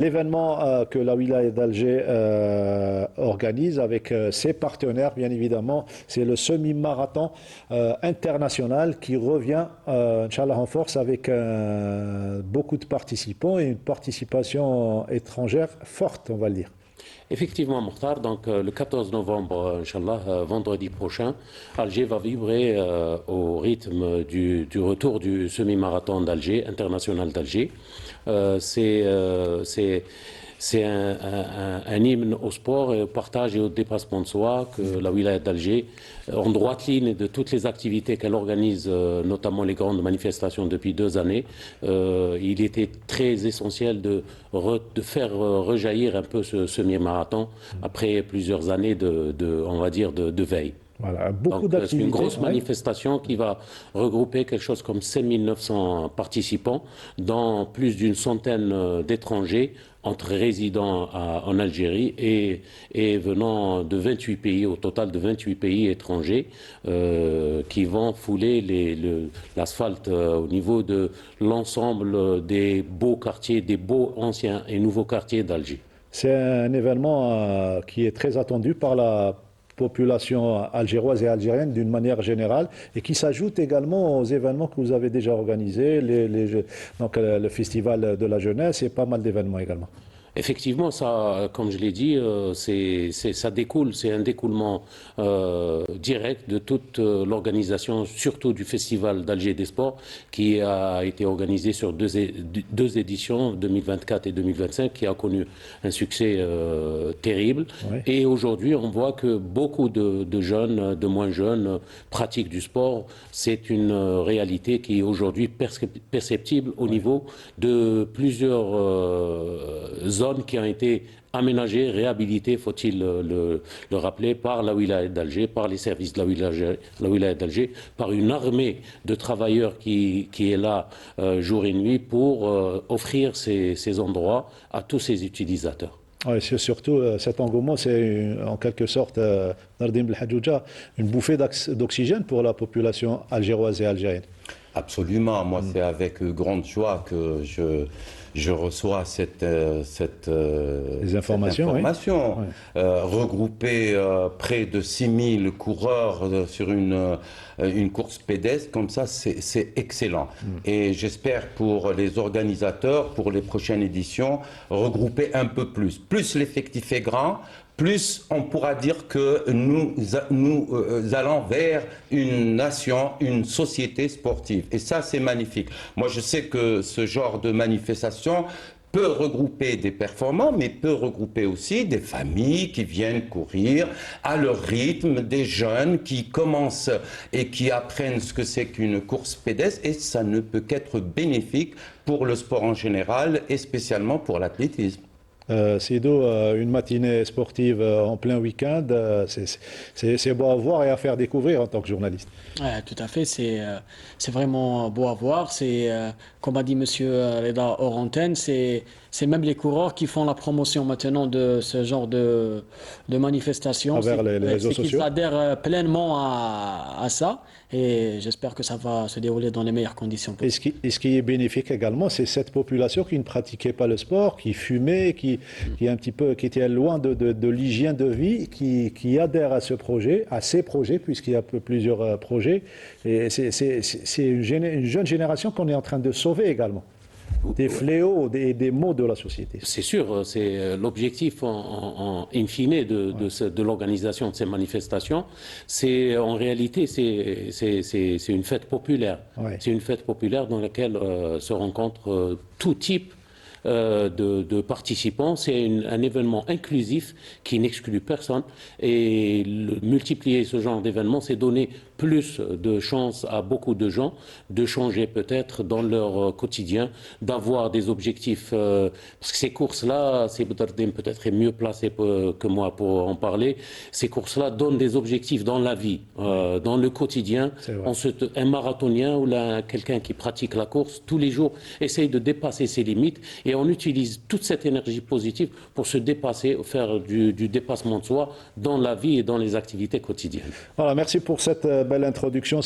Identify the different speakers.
Speaker 1: L'événement que la wilaya d'Alger organise avec ses partenaires, bien évidemment, c'est le semi-marathon international qui revient, Inch'Allah, en force avec beaucoup de participants et une participation étrangère forte, on va le dire.
Speaker 2: Effectivement, Mokhtar, donc le 14 novembre, Inch'Allah, vendredi prochain, Alger va vibrer au rythme du retour du semi-marathon d'Alger, international d'Alger. C'est un hymne au sport, et au partage et au dépassement de soi que la wilaya d'Alger, en droite ligne de toutes les activités qu'elle organise, notamment les grandes manifestations depuis 2 années, il était très essentiel de faire rejaillir un peu ce semi-marathon après plusieurs années on va dire, de veille.
Speaker 1: Voilà, beaucoup
Speaker 2: Donc c'est une grosse
Speaker 1: d'activités.
Speaker 2: manifestation qui va regrouper quelque chose comme 5900 participants, dont plus d'une centaine d'étrangers, entre résidents en Algérie et venant de 28 pays, au total de 28 pays étrangers, qui vont fouler l'asphalte au niveau de l'ensemble des beaux quartiers, des beaux anciens et nouveaux quartiers d'Alger.
Speaker 1: C'est un événement qui est très attendu par la population algéroise et algérienne d'une manière générale et qui s'ajoute également aux événements que vous avez déjà organisés, donc le festival de la jeunesse et pas mal d'événements également.
Speaker 2: Effectivement, ça, comme je l'ai dit, ça découle, c'est un découlement direct de toute l'organisation, surtout du Festival d'Alger des Sports, qui a été organisé sur deux éditions, 2024 et 2025, qui a connu un succès terrible.
Speaker 1: Oui.
Speaker 2: Et aujourd'hui, on voit que beaucoup de jeunes, de moins jeunes, pratiquent du sport. C'est une réalité qui est aujourd'hui perceptible au niveau de plusieurs zones qui ont été aménagées, réhabilitées, faut-il le rappeler, par la wilaya d'Alger, par les services de la wilaya d'Alger, par une armée de travailleurs qui est là jour et nuit pour offrir ces endroits à tous ces utilisateurs.
Speaker 1: Oui, c'est surtout cet engouement, c'est en quelque sorte, Nardim Belhadjouja, une bouffée d'oxygène pour la population algéroise et algérienne.
Speaker 3: Absolument, moi c'est avec grande joie que je reçois cette
Speaker 1: informations. Oui. Oui.
Speaker 3: Regrouper près de 6000 coureurs sur une course pédestre, comme ça c'est excellent. Et j'espère pour les organisateurs, pour les prochaines éditions, regrouper un peu plus. Plus l'effectif est grand, plus on pourra dire que nous allons vers une nation, une société sportive. Et ça, c'est magnifique. Moi, je sais que ce genre de manifestation peut regrouper des performants, mais peut regrouper aussi des familles qui viennent courir à leur rythme, des jeunes qui commencent et qui apprennent ce que c'est qu'une course pédestre, et ça ne peut qu'être bénéfique pour le sport en général et spécialement pour l'athlétisme.
Speaker 1: Sido, une matinée sportive en plein week-end, c'est beau à voir et à faire découvrir en tant que journaliste.
Speaker 4: Ouais, tout à fait, c'est vraiment beau à voir. Comme a dit Monsieur Reda hors antenne, c'est même les coureurs qui font la promotion maintenant de ce genre de manifestation.
Speaker 1: À travers les réseaux sociaux.
Speaker 4: Ils adhèrent pleinement à ça, et j'espère que ça va se dérouler dans les meilleures conditions possibles.
Speaker 1: Et ce qui est bénéfique également, c'est cette population qui ne pratiquait pas le sport, qui fumait, qui était loin de l'hygiène de vie, qui adhère à ce projet, à ces projets, puisqu'il y a plusieurs projets. Et c'est une jeune génération qu'on est en train de sauver également. Des fléaux, des maux de la société.
Speaker 2: C'est sûr, c'est l'objectif in fine de l'organisation de ces manifestations. C'est en réalité c'est une fête populaire.
Speaker 1: Ouais.
Speaker 2: C'est une fête populaire dans laquelle se rencontrent tout type de participants. C'est un événement inclusif qui n'exclut personne, et multiplier ce genre d'événement, c'est donner plus de chances à beaucoup de gens de changer peut-être dans leur quotidien, d'avoir des objectifs, parce que ces courses-là, c'est peut-être mieux placé que moi pour en parler, ces courses-là donnent des objectifs dans la vie, dans le quotidien. Un marathonien ou quelqu'un qui pratique la course tous les jours essaye de dépasser ses limites, et on utilise toute cette énergie positive pour se dépasser, faire du dépassement de soi dans la vie et dans les activités quotidiennes.
Speaker 1: Voilà, merci pour cette belle introduction.